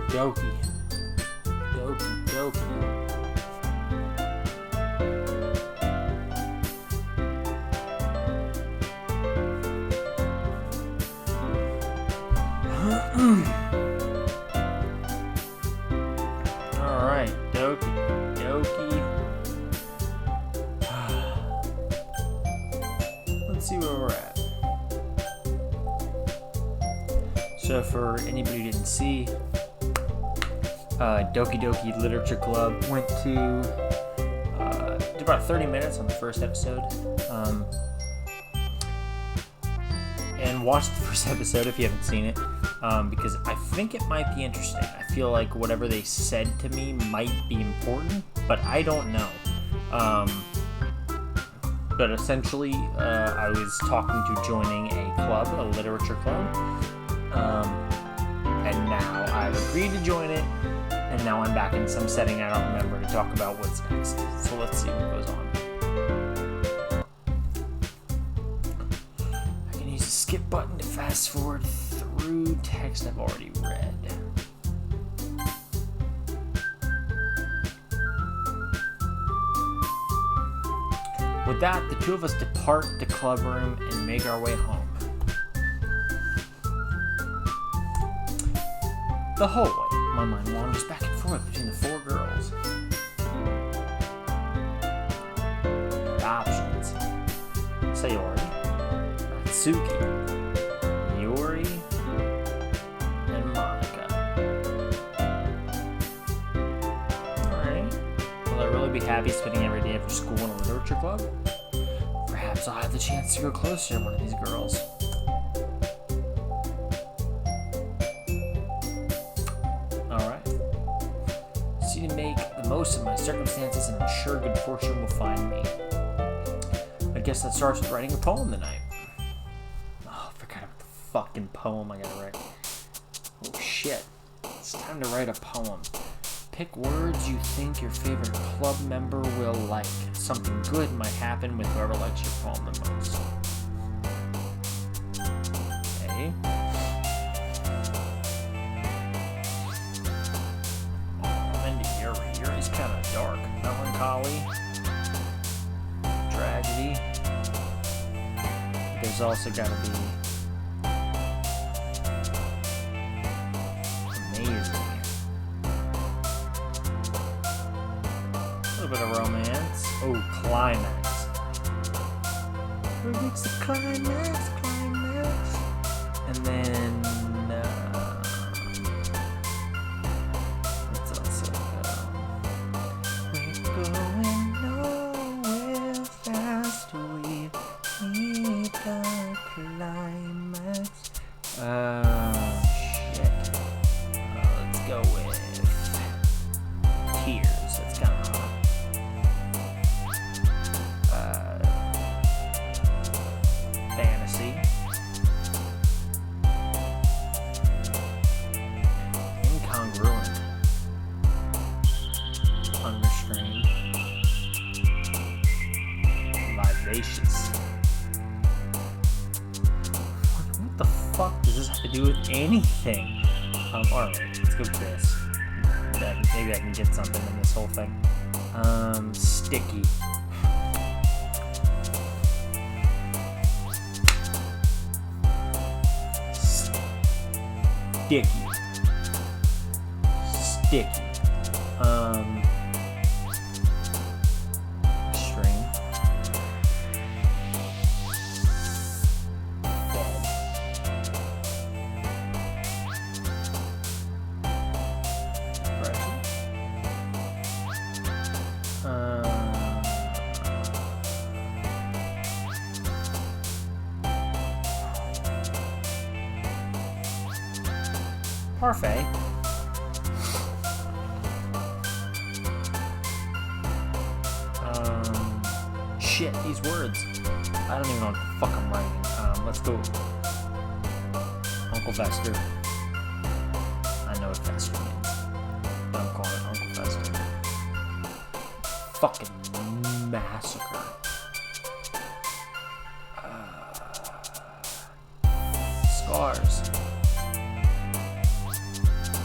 Doki. Doki. Alright, Doki. Let's see where we're at. So for anybody who didn't see, Doki Literature Club went to did about 30 minutes on the first episode, and watch the first episode if you haven't seen it, because I think it might be interesting. I feel like whatever they said to me might be important, but I don't know. But essentially, I was talking to joining a club, a literature club, and now I've agreed to join it. And now I'm back in some setting I don't remember to talk about what's next. So let's see what goes on. I can use the skip button to fast forward through text I've already read. With that, the two of us depart the club room and make our way home. The hallway. My mind wanders back and forth between the four girls. Options: Sayori, Natsuki, Yuri, and Monica. Alright. Will I really be happy spending every day after school in a literature club? Perhaps I'll have the chance to go closer to one of these girls. To make the most of my circumstances, and I'm sure good fortune will find me. I guess that starts with writing a poem tonight. Oh, I forgot about the fucking poem I gotta write. Oh shit. It's time to write a poem. Pick words you think your favorite club member will like. Something good might happen with whoever likes your poem the most. Okay. Yuri's kind of dark. Melancholy. Tragedy. There's also got to be amazing. A little bit of romance. Oh, climax. Who makes the climax? And then let's go with tears. That's kind of fantasy. Incongruent. Unrestrained. Vivacious. What the fuck does this have to do with anything? Alright, let's go with this. Maybe I can get something in this whole thing. Sticky. Sticky. String. Parfait. Shit, these words. I don't even know what the fuck I'm writing. Let's go. Uncle Fester. I know what Fester means. But I'm calling it Uncle Fester. Fucking massacre. Scars.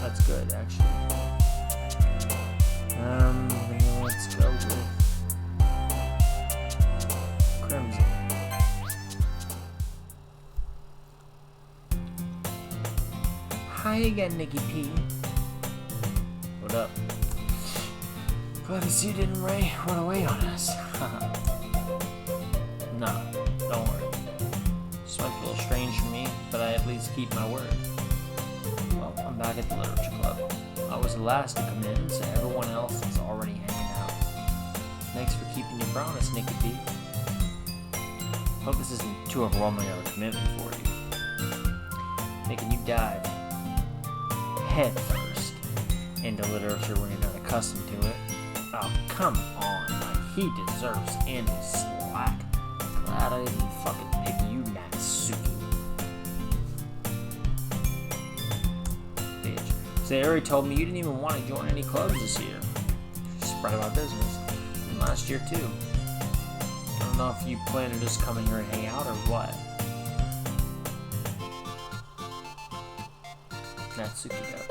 Let's good, actually. Let's go with Crimson. Hi again, Nikki P. What up? Glad to see you didn't run away on us. Nah, don't worry. This might be a little strange for me, but I at least keep my word. Well, I'm back at the Literature Club. I was the last to come in, so everyone else is already hanging out. Thanks for keeping your promise, Nikki P. Hope this isn't too overwhelming of a commitment for you. Making you dive head first into literature when you're not accustomed to it. Oh, come on. Like, he deserves any slack. Glad I didn't fucking pick you, Natsuki. Bitch. Sayori told me you didn't even want to join any clubs this year. Spread about business. And last year, too. I don't know if you plan to just come in here and hang out or what. Natsuki does.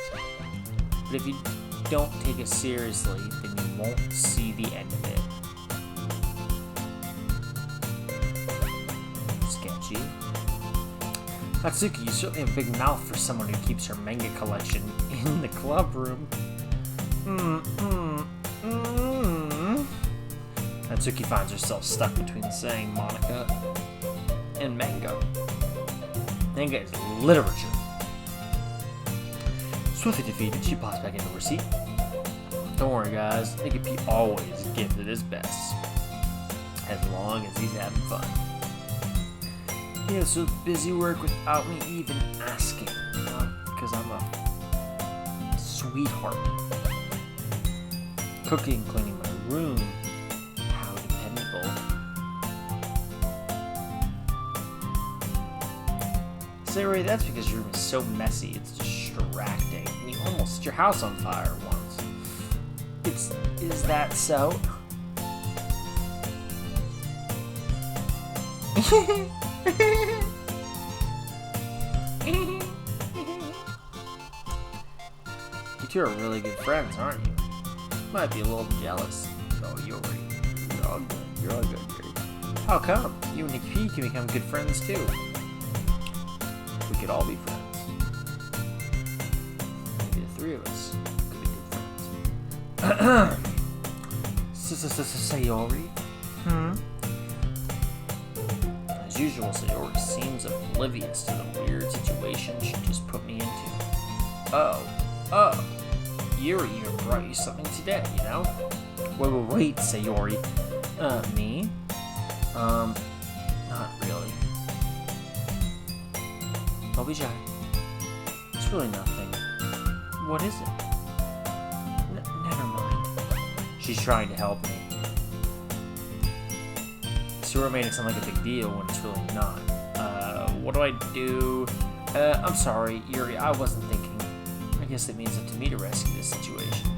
But if you don't take it seriously, then you won't see the end of it. Sketchy. Natsuki, you certainly have a big mouth for someone who keeps her manga collection in the club room. Natsuki finds herself stuck between saying Monica and manga. Manga is literature. Swiftly defeated, she pops back into her seat. Don't worry, guys. Nikki P always gives it his best. As long as he's having fun. He has so busy work without me even asking. Because I'm a sweetheart. Cooking and cleaning my room. How dependable. Sayori, that's because your room is so messy, it's distracting. And you almost set your house on fire once. Is that so? You two are really good friends, aren't you? Might be a little jealous. Oh, you're all good. You're all good, Yuri. How come? You and Nikki P can become good friends too. We could all be friends. Maybe the three of us could be good friends. Sayori? As usual, Sayori seems oblivious to the weird situation she just put me into. Oh. Yuri even brought you something today, you know? Wait, Sayori. Me? Not really. Don't be shy. It's really nothing. What is it? Never mind. She's trying to help me. Sayori made it sound like a big deal when it's really not. What do I do? I'm sorry, Yuri, I wasn't thinking. I guess it means up to me to rescue this situation.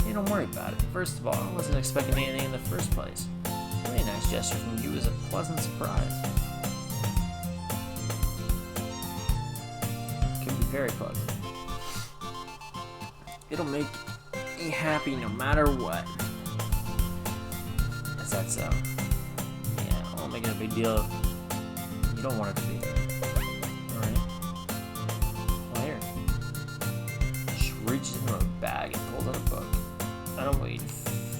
Hey, don't worry about it. First of all, I wasn't expecting anything in the first place. A really nice gesture from you is a pleasant surprise. It can be very pleasant. It'll make me happy no matter what. Is that so? Yeah, I won't make it a big deal if you don't want it to be. Alright. Well, here. She reaches into her bag and pulls out a book.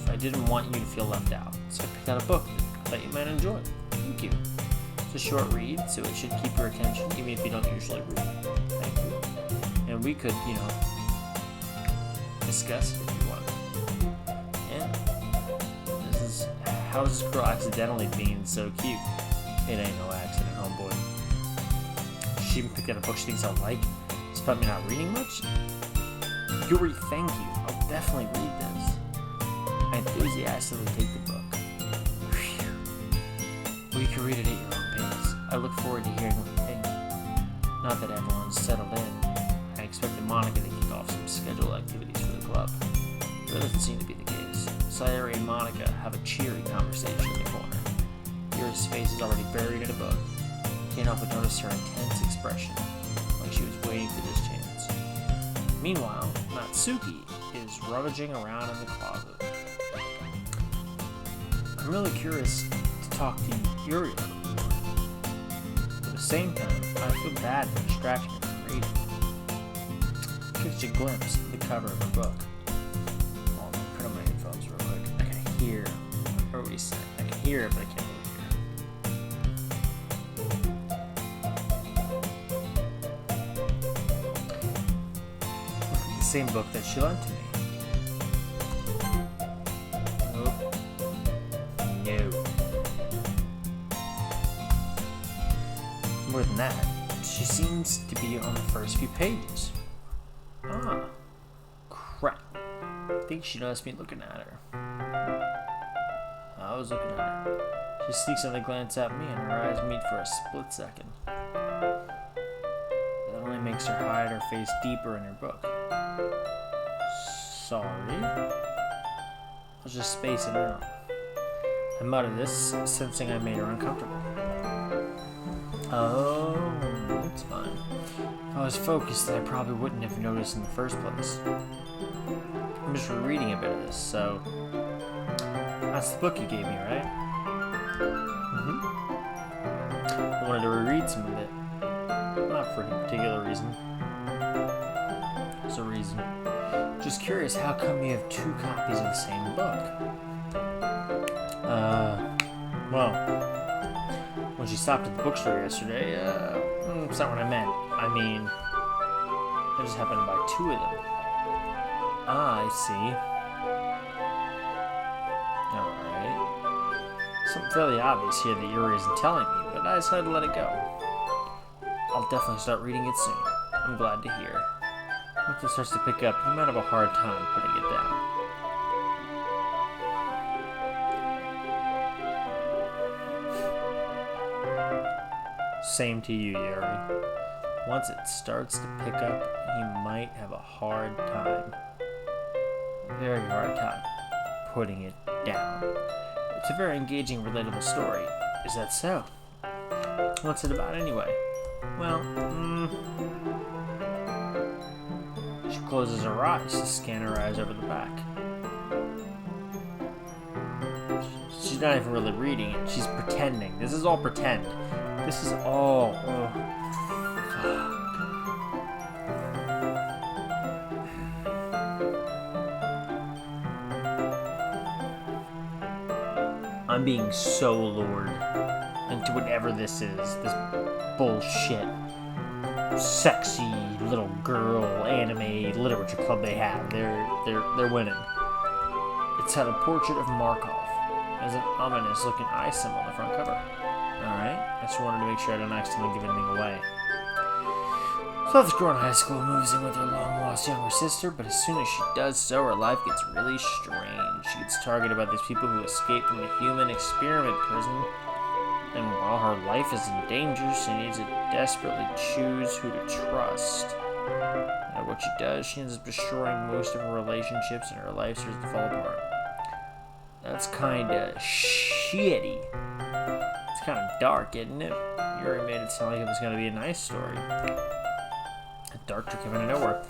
I didn't want you to feel left out, so I picked out a book that you might enjoy. Thank you. It's a short read, so it should keep your attention, even if you don't usually read. Thank you. And we could, discuss it if you want. And this is how does this girl accidentally being so cute? It ain't no accident, homeboy. She even picked out a book she thinks I'll like, despite me not reading much. Yuri, thank you. I'll definitely read this. I enthusiastically take the book. Whew. Well, you can read it at your own pace. I look forward to hearing what you think. Not that everyone's settled in. I expected Monica to kick off some scheduled activities for the club. But that doesn't seem to be the case. Sayori and Monica have a cheery conversation in the corner. Yuri's face is already buried in a book. Can't help but notice her intense expression, like she was waiting for this chance. Meanwhile, Natsuki is rummaging around in the closet. I'm really curious to talk to Yuri a little more. At the same time, I feel bad for distracting her from reading. Gives you a glimpse of the cover of her book. I'll put on my headphones real quick. I can hear what he's saying. I can hear it, but I can't really hear. The same book that she lent to me. Nope. No. More than that, she seems to be on the first few pages. Ah, crap. I think she noticed me looking at her. I was looking at her. She sneaks another glance at me and her eyes meet for a split second. That only makes her hide her face deeper in her book. Sorry. I was just spacing out. I muttered this, sensing I made her uncomfortable. Oh, it's fine. If I was focused, then I probably wouldn't have noticed in the first place. I'm just rereading a bit of this, so... That's the book you gave me, right? Mm-hmm. I wanted to reread some of it. Not for any particular reason. There's a reason. Just curious, how come you have 2 copies of the same book? Well, when she stopped at the bookstore yesterday, that's not what I meant. I mean, I just happened to buy 2 of them. Ah, I see. Alright. Something fairly obvious here that Yuri isn't telling me, but I decided to let it go. I'll definitely start reading it soon. I'm glad to hear. Once it starts to pick up, you might have a hard time putting it down. Same to you, Yuri. Once it starts to pick up, you might have a hard time. A very hard time putting it down. It's a very engaging, relatable story. Is that so? What's it about anyway? Well, She closes her eyes to scan her eyes over the back. She's not even really reading it. She's pretending. This is all pretend. This is all... I'm being so lured into whatever this is. This bullshit. Sexy little girl anime literature club they have. They're winning. It's had a portrait of Markov as an ominous looking eye symbol on the front cover. Alright, I just wanted to make sure I don't accidentally give anything away. So this girl in high school moves in with her long lost younger sister, but as soon as she does so, her life gets really strange. She gets targeted by these people who escape from a human experiment prison. And while her life is in danger, she needs to desperately choose who to trust. And what she does, she ends up destroying most of her relationships and her life starts to fall apart. That's kinda shitty. It's kinda dark, isn't it? You already made it sound like it was gonna be a nice story. A dark trick coming out of nowhere.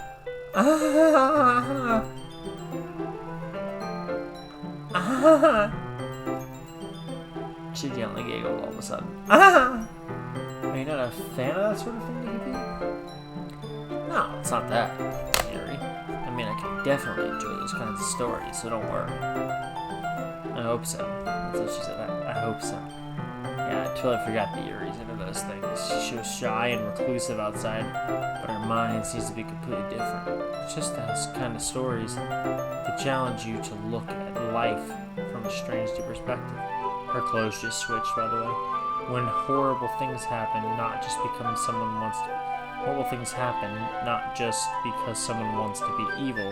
She gently giggled all of a sudden. Are you not a fan of that sort of thing, Doki? No, it's not that, Yuri. I mean, I can definitely enjoy those kinds of stories, so don't worry. I hope so. That's what she said. I hope so. Yeah, I totally forgot that Yuri's into those things. She was shy and reclusive outside, but her mind seems to be completely different. It's just those kind of stories that challenge you to look at life from a strange new perspective. Her clothes just switched, by the way. When horrible things happen, not just because someone wants to... Horrible things happen, not just because someone wants to be evil,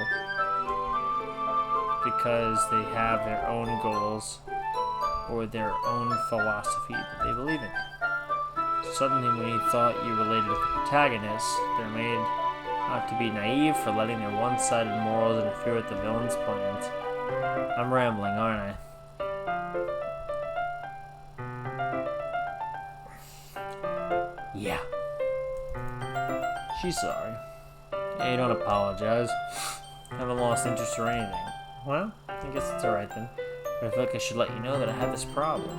because they have their own goals or their own philosophy that they believe in. Suddenly, when you thought you related with the protagonist, they're made out to be naive for letting their one-sided morals interfere with the villain's plans. I'm rambling, aren't I? Yeah. She's sorry. Hey, don't apologize. I haven't lost interest or anything. Well, I guess it's alright then. But I feel like I should let you know that I have this problem.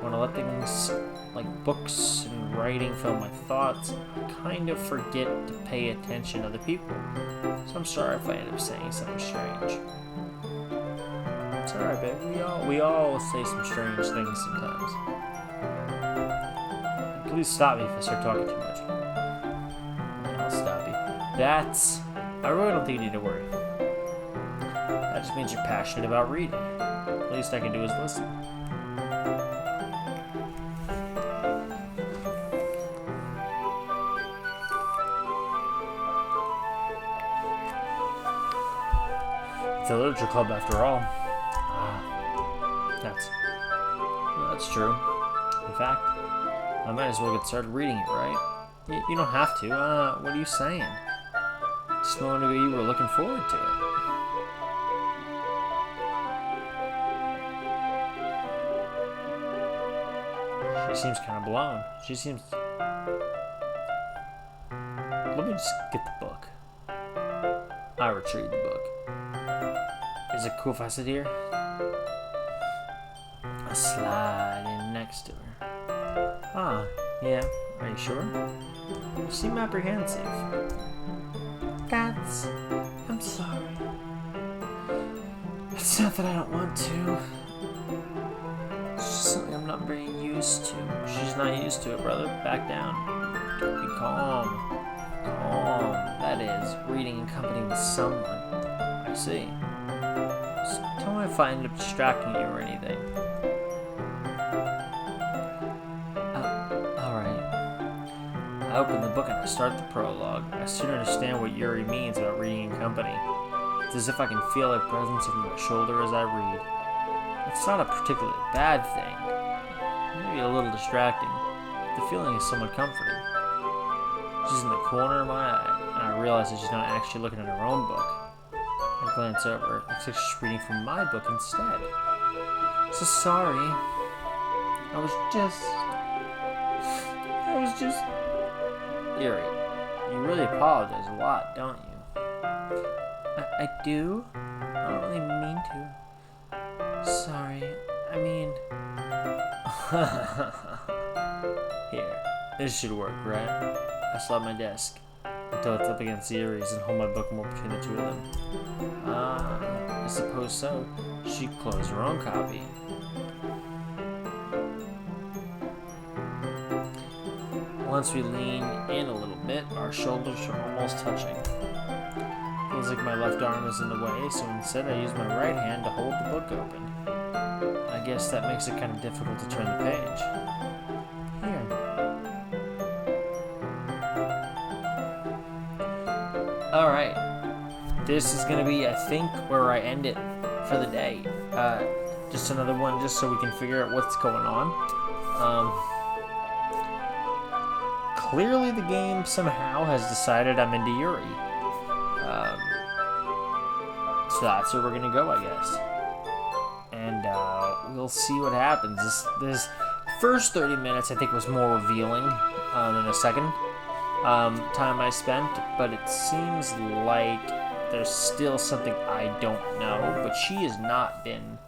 When I let things like books and writing fill my thoughts, I kind of forget to pay attention to other people. So I'm sorry if I end up saying something strange. It's alright, babe. We all say some strange things sometimes. Please stop me if I start talking too much. I'll stop you. I really don't think you need to worry. That just means you're passionate about reading. The least I can do is listen. It's a literature club after all. That's true. In fact, I might as well get started reading it, right? You don't have to. What are you saying? Just a moment ago you were looking forward to it. She seems kind of blown. Let me just get the book. I retrieved the book. Is it cool if I sit here? I slide in next to her. Yeah. Are you sure? You seem apprehensive. I'm sorry. It's not that I don't want to. It's just something I'm not very used to. She's not used to it, brother. Back down. Be calm. Calm. That is, reading in company with someone. I see. Just don't want to find it distracting you or anything. I open the book and I start the prologue. I soon understand what Yuri means about reading in company. It's as if I can feel her presence over my shoulder as I read. It's not a particularly bad thing. Maybe a little distracting. The feeling is somewhat comforting. She's in the corner of my eye, and I realize that she's not actually looking at her own book. I glance over. It looks like she's reading from my book instead. So sorry. I was just... Yuri, you really apologize a lot, don't you? I do? I don't really mean to. Sorry. I mean... Here. This should work, right? I slide my desk until it's up against Yuri's and hold my book more between the two of them. I suppose so. She closed her own copy. Once we lean in a little bit, our shoulders are almost touching. Feels like my left arm is in the way, so instead I use my right hand to hold the book open. I guess that makes it kind of difficult to turn the page. Here. Alright. This is gonna be, I think, where I end it for the day. Just another one just so we can figure out what's going on. Clearly the game somehow has decided I'm into Yuri. So that's where we're gonna go, I guess. And we'll see what happens. This first 30 minutes I think was more revealing than the second time I spent, but it seems like there's still something I don't know, but she has not been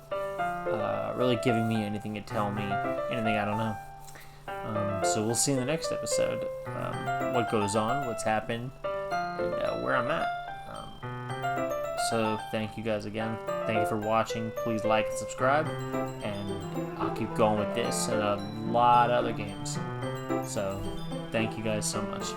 really giving me anything to tell me, anything I don't know. So we'll see in the next episode what goes on, what's happened, and where I'm at. So thank you guys again. Thank you for watching. Please like and subscribe, and I'll keep going with this and a lot of other games. So thank you guys so much.